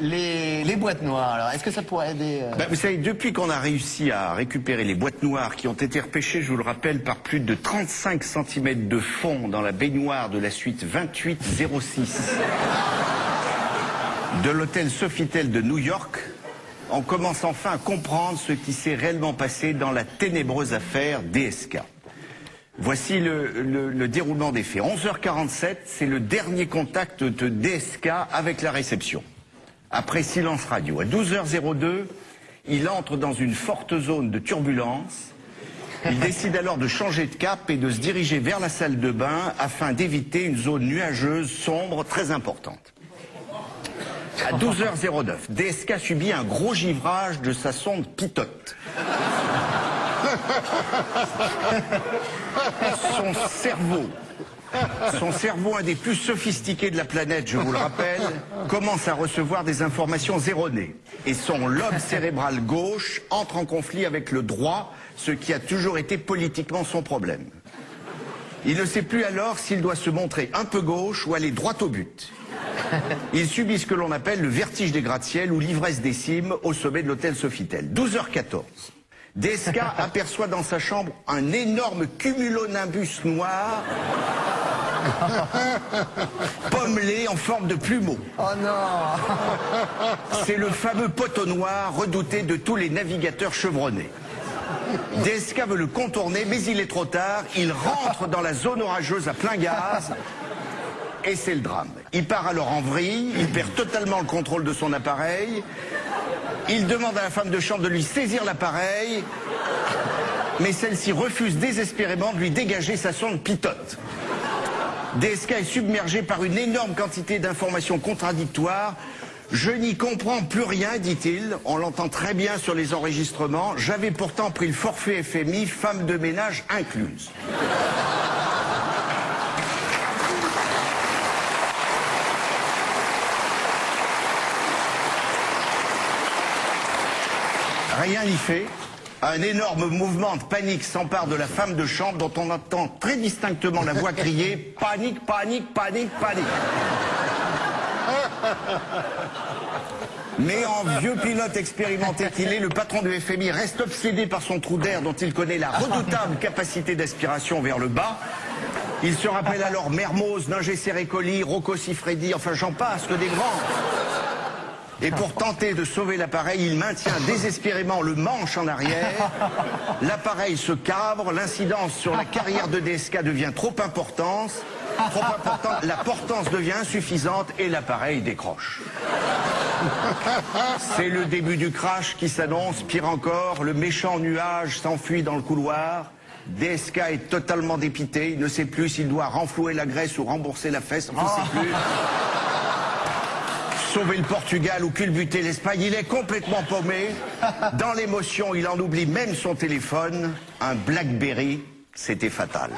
Les boîtes noires, alors, est-ce que ça pourrait aider Vous savez, depuis qu'on a réussi à récupérer les boîtes noires qui ont été repêchées, je vous le rappelle, par plus de 35 cm de fond dans la baignoire de la suite 2806 de l'hôtel Sofitel de New York, on commence enfin à comprendre ce qui s'est réellement passé dans la ténébreuse affaire DSK. Voici le déroulement des faits. 11h47, c'est le dernier contact de DSK avec la réception. Après silence radio. À 12h02, il entre dans une forte zone de turbulence. Il décide alors de changer de cap et de se diriger vers la salle de bain afin d'éviter une zone nuageuse, sombre, très importante. À 12h09, DSK subit un gros givrage de sa sonde Pitote. Son cerveau, un des plus sophistiqués de la planète, je vous le rappelle, commence à recevoir des informations erronées. Et son lobe cérébral gauche entre en conflit avec le droit, ce qui a toujours été politiquement son problème. Il ne sait plus alors s'il doit se montrer un peu gauche ou aller droit au but. Il subit ce que l'on appelle le vertige des gratte-ciel ou l'ivresse des cimes au sommet de l'hôtel Sofitel. 12h14. DSK aperçoit dans sa chambre un énorme cumulonimbus noir pommelé en forme de plumeau. Oh non. C'est le fameux poteau noir redouté de tous les navigateurs chevronnés. DSK veut le contourner, mais il est trop tard. Il rentre dans la zone orageuse à plein gaz. Et c'est le drame. Il part alors en vrille, il perd totalement le contrôle de son appareil. Il demande à la femme de chambre de lui saisir l'appareil, mais celle-ci refuse désespérément de lui dégager sa sonde Pitote. DSK est submergé par une énorme quantité d'informations contradictoires. Je n'y comprends plus rien, dit-il. On l'entend très bien sur les enregistrements. J'avais pourtant pris le forfait FMI, femme de ménage incluse. Rien n'y fait. Un énorme mouvement de panique s'empare de la femme de chambre dont on entend très distinctement la voix crier « Panique, panique, panique, panique ». Mais en vieux pilote expérimenté qu'il est, le patron de FMI reste obsédé par son trou d'air dont il connaît la redoutable capacité d'aspiration vers le bas. Il se rappelle alors Mermoz, Ningé Serrecoli, Rocco Siffredi, enfin j'en passe, que des grands. Et pour tenter de sauver l'appareil, il maintient désespérément le manche en arrière. L'appareil se cabre, l'incidence sur la carrière de DSK devient trop importante, la portance devient insuffisante et l'appareil décroche. C'est le début du crash qui s'annonce. Pire encore, le méchant nuage s'enfuit dans le couloir. DSK est totalement dépité, il ne sait plus s'il doit renflouer la graisse ou rembourser la fesse, on ne sait plus. Sauver le Portugal ou culbuter l'Espagne, il est complètement paumé. Dans l'émotion, il en oublie même son téléphone. Un BlackBerry, c'était fatal.